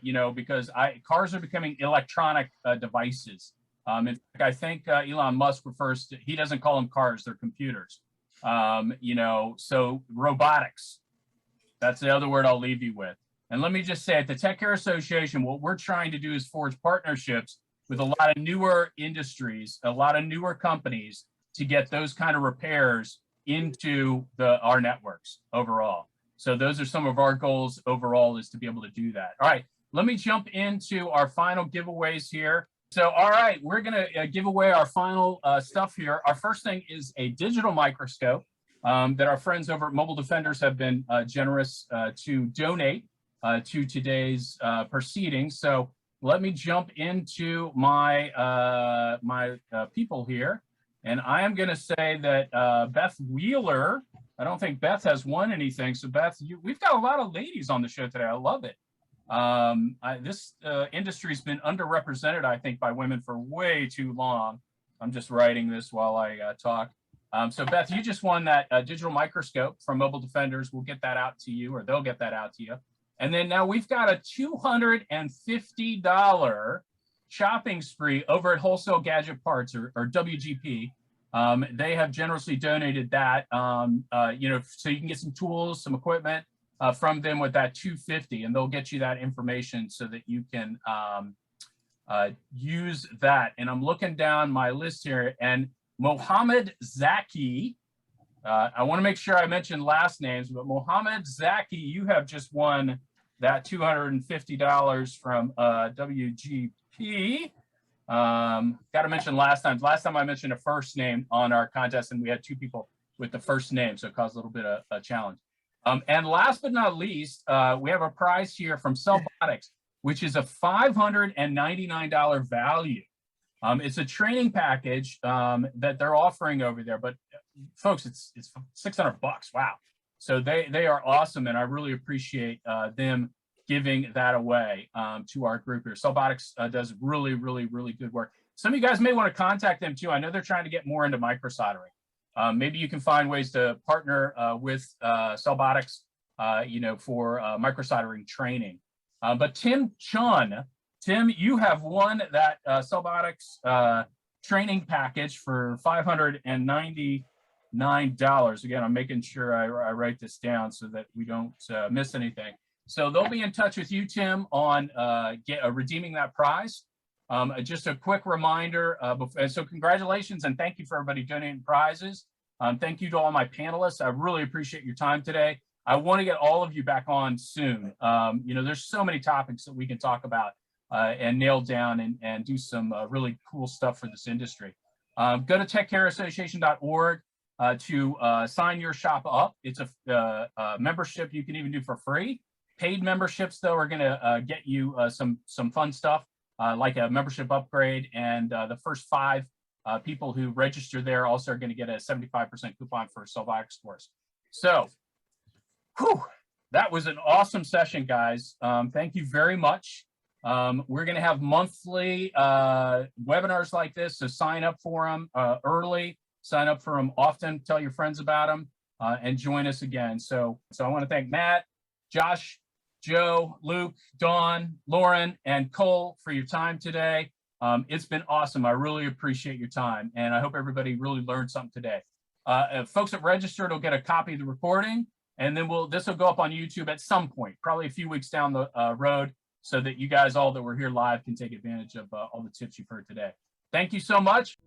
You know, because cars are becoming electronic devices. In fact, I think Elon Musk refers to, he doesn't call them cars, they're computers. You know, so robotics, that's the other word I'll leave you with. And let me just say, at the Tech Care Association, what we're trying to do is forge partnerships with a lot of newer industries, a lot of newer companies, to get those kind of repairs into our networks overall. So those are some of our goals overall, is to be able to do that. All right, let me jump into our final giveaways here. So, all right, we're gonna give away our final stuff here. Our first thing is a digital microscope that our friends over at Mobile Defenders have been generous to donate to today's proceedings. So let me jump into my people here, And I am going to say that Beth Wheeler, I don't think Beth has won anything. So Beth, we've got a lot of ladies on the show today. I love it. This industry's been underrepresented, I think, by women for way too long. I'm just writing this while I talk. So Beth, you just won that digital microscope from Mobile Defenders. We'll get that out to you, or they'll get that out to you. And then now we've got a $250 shopping spree over at Wholesale Gadget Parts, or WGP. They have generously donated that, you know, so you can get some tools, some equipment from them with that $250, and they'll get you that information so that you can use that. And I'm looking down my list here, and Mohammed Zaki, I want to make sure I mention last names, but Mohammed Zaki, you have just won that $250 from WGP. Got to mention last time I mentioned a first name on our contest, and we had 2 people with the first name, so it caused a little bit of a challenge. And last but not least, we have a prize here from Cellbotics, which is a $599 value. It's a training package that they're offering over there, but folks, it's $600. Wow. So they are awesome, and I really appreciate them giving that away to our group here. Cellbotics does really, really, really good work. Some of you guys may want to contact them too. I know they're trying to get more into micro-soldering. Maybe you can find ways to partner with Cellbotics, you know, for micro-soldering training. But Tim Chun, Tim, you have won that Cellbotics training package for $599. Again, I'm making sure I write this down so that we don't miss anything. So they'll be in touch with you, Tim, on redeeming that prize. Just a quick reminder, so congratulations and thank you for everybody donating prizes. Thank you to all my panelists. I really appreciate your time today. I want to get all of you back on soon. You know, there's so many topics that we can talk about and nail down and do some really cool stuff for this industry. Go to techcareassociation.org to sign your shop up. It's a membership you can even do for free. Paid memberships, though, are going to get you some fun stuff like a membership upgrade, and the first 5 people who register there also are going to get a 75% coupon for a Cellbotics course. So, whew, that was an awesome session, guys. Thank you very much. We're going to have monthly webinars like this, so sign up for them early, sign up for them often, tell your friends about them, and join us again. So I want to thank Matt, Josh, Joe, Luke, Dawn, Loren, and Cole for your time today. It's been awesome. I really appreciate your time, and I hope everybody really learned something today. Folks that registered will get a copy of the recording, and then this will go up on YouTube at some point, probably a few weeks down the road, so that you guys all that were here live can take advantage of all the tips you've heard today. Thank you so much.